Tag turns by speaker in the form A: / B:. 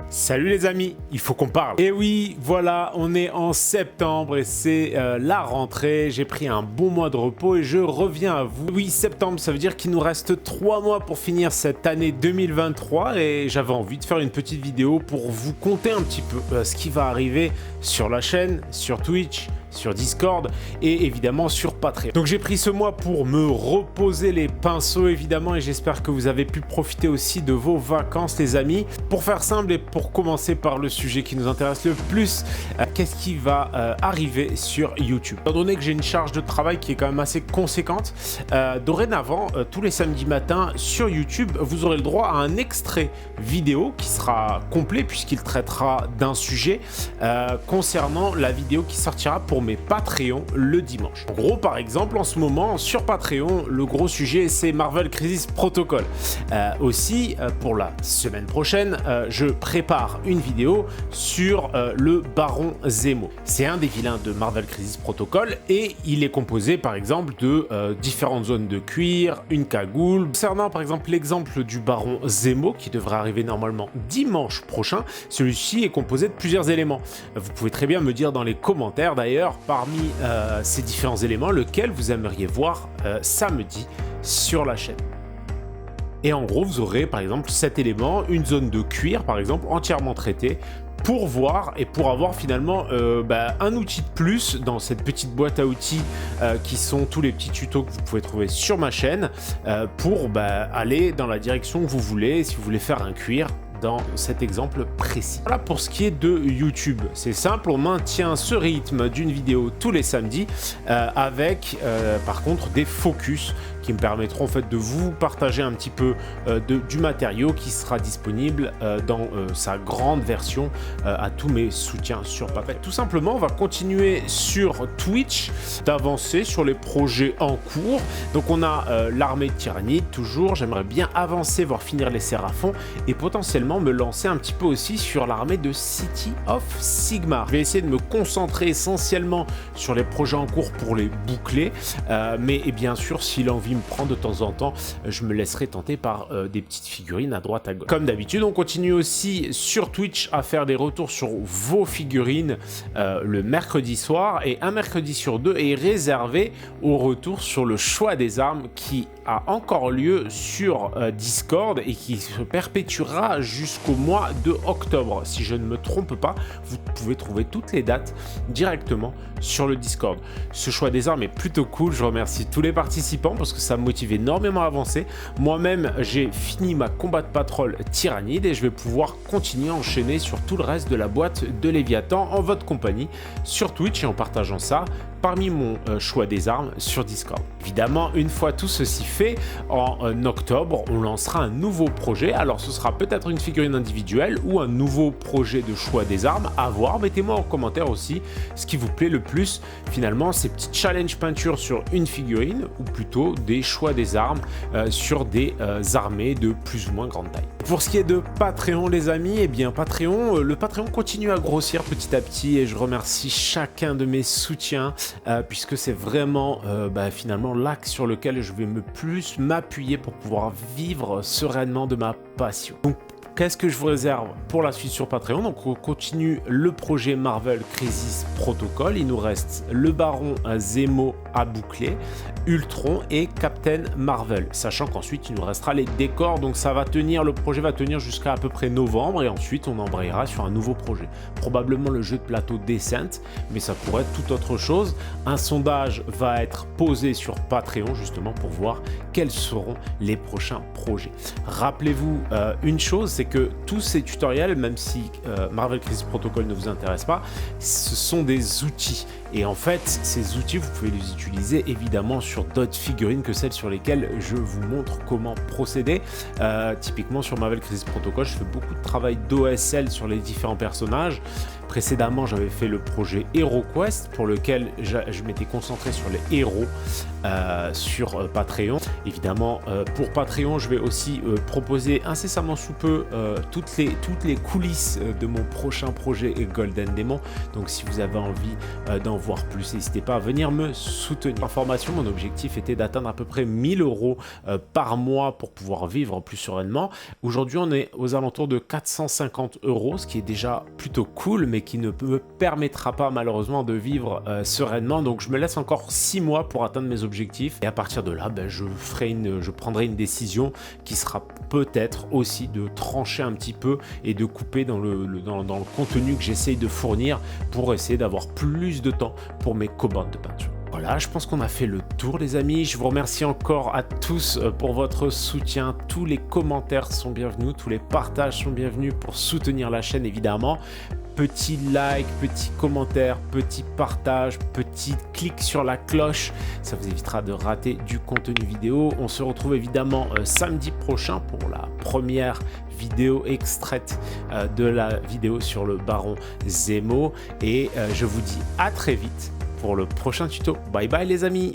A: Salut les amis, il faut qu'on parle. Et oui, voilà, on est en septembre et c'est la rentrée. J'ai pris un bon mois de repos et je reviens à vous. Oui, septembre, ça veut dire qu'il nous reste 3 mois pour finir cette année 2023 et j'avais envie de faire une petite vidéo pour vous conter un petit peu ce qui va arriver sur la chaîne, sur Twitch, sur Discord et évidemment sur Patreon. Donc j'ai pris ce mois pour me reposer les pinceaux évidemment et j'espère que vous avez pu profiter aussi de vos vacances les amis. Pour faire simple et pour commencer par le sujet qui nous intéresse le plus, qu'est-ce qui va arriver sur YouTube? Étant donné que j'ai une charge de travail qui est quand même assez conséquente, dorénavant tous les samedis matins sur YouTube vous aurez le droit à un extrait vidéo qui sera complet puisqu'il traitera d'un sujet concernant la vidéo qui sortira pour mes Patreons le dimanche. En gros, par exemple, en ce moment, sur Patreon, le gros sujet, c'est Marvel Crisis Protocol. Aussi, pour la semaine prochaine, je prépare une vidéo sur le Baron Zemo. C'est un des vilains de Marvel Crisis Protocol et il est composé, par exemple, de différentes zones de cuir, une cagoule. Concernant, par exemple, l'exemple du Baron Zemo, qui devrait arriver normalement dimanche prochain, celui-ci est composé de plusieurs éléments. Vous pouvez très bien me dire dans les commentaires, d'ailleurs, parmi ces différents éléments, lequel vous aimeriez voir samedi sur la chaîne. Et en gros, vous aurez par exemple cet élément, une zone de cuir par exemple, entièrement traitée, pour voir et pour avoir finalement un outil de plus dans cette petite boîte à outils qui sont tous les petits tutos que vous pouvez trouver sur ma chaîne pour aller dans la direction que vous voulez, si vous voulez faire un cuir, dans cet exemple précis. Voilà pour ce qui est de YouTube. C'est simple, on maintient ce rythme d'une vidéo tous les samedis avec par contre des focus qui me permettront en fait de vous partager un petit peu du matériau qui sera disponible dans sa grande version à tous mes soutiens sur Patreon. Tout simplement, on va continuer sur Twitch d'avancer sur les projets en cours. Donc on a l'armée de Tyrannide toujours, j'aimerais bien avancer, voire finir les Séraphons et potentiellement me lancer un petit peu aussi sur l'armée de City of Sigmar. Je vais essayer de me concentrer essentiellement sur les projets en cours pour les boucler, mais et bien sûr si l'envie me prend de temps en temps, je me laisserai tenter par des petites figurines à droite à gauche. Comme d'habitude, on continue aussi sur Twitch à faire des retours sur vos figurines le mercredi soir et un mercredi sur deux est réservé au retour sur le choix des armes qui a encore lieu sur Discord et qui se perpétuera jusqu'au mois de octobre. Si je ne me trompe pas, vous pouvez trouver toutes les dates directement sur le Discord. Ce choix des armes est plutôt cool, je remercie tous les participants parce que ça me motive énormément à avancer. Moi-même, j'ai fini ma combat de patrol Tyrannide et je vais pouvoir continuer à enchaîner sur tout le reste de la boîte de Léviathan en votre compagnie sur Twitch et en partageant ça parmi mon choix des armes sur Discord. Évidemment, une fois tout ceci fait, en octobre, on lancera un nouveau projet. Alors, ce sera peut-être une figurine individuelle ou un nouveau projet de choix des armes à voir. Mettez-moi en commentaire aussi ce qui vous plaît le plus. Finalement, ces petits challenges peinture sur une figurine ou plutôt des choix des armes sur des armées de plus ou moins grande taille. Pour ce qui est de Patreon, les amis, eh bien Patreon, le Patreon continue à grossir petit à petit et je remercie chacun de mes soutiens puisque c'est vraiment finalement l'axe sur lequel je vais plus m'appuyer pour pouvoir vivre sereinement de ma passion. Donc, qu'est-ce que je vous réserve pour la suite sur Patreon? Donc on continue le projet Marvel Crisis Protocol. Il nous reste le Baron Zemo à boucler, Ultron et Captain Marvel. Sachant qu'ensuite il nous restera les décors. Donc ça va tenir, le projet va tenir jusqu'à à peu près novembre et ensuite on embrayera sur un nouveau projet. Probablement le jeu de plateau Descent, mais ça pourrait être tout autre chose. Un sondage va être posé sur Patreon justement pour voir quels seront les prochains projets. Rappelez-vous une chose, c'est que tous ces tutoriels, même si Marvel Crisis Protocol ne vous intéresse pas, ce sont des outils. Et en fait, ces outils, vous pouvez les utiliser évidemment sur d'autres figurines que celles sur lesquelles je vous montre comment procéder. Typiquement sur Marvel Crisis Protocol, je fais beaucoup de travail d'OSL sur les différents personnages. Précédemment, j'avais fait le projet HeroQuest pour lequel je m'étais concentré sur les héros sur Patreon. Évidemment, pour Patreon, je vais aussi proposer incessamment sous peu toutes les coulisses de mon prochain projet Golden Demon. Donc si vous avez envie d'en voir plus, n'hésitez pas à venir me soutenir. Information, mon objectif était d'atteindre à peu près 1000 € par mois pour pouvoir vivre plus sereinement. Aujourd'hui, on est aux alentours de 450 €, ce qui est déjà plutôt cool, mais qui ne me permettra pas malheureusement de vivre sereinement. Donc je me laisse encore 6 mois pour atteindre mes objectifs. Et à partir de là, je prendrai une décision qui sera peut-être aussi de trancher un petit peu et de couper dans le contenu que j'essaye de fournir pour essayer d'avoir plus de temps pour mes commandes de peinture. Voilà, je pense qu'on a fait le tour les amis. Je vous remercie encore à tous pour votre soutien. Tous les commentaires sont bienvenus, tous les partages sont bienvenus pour soutenir la chaîne évidemment. Petit like, petit commentaire, petit partage, petit clic sur la cloche, ça vous évitera de rater du contenu vidéo. On se retrouve évidemment samedi prochain pour la première vidéo extraite de la vidéo sur le baron Zemo. Et je vous dis à très vite pour le prochain tuto. Bye bye les amis!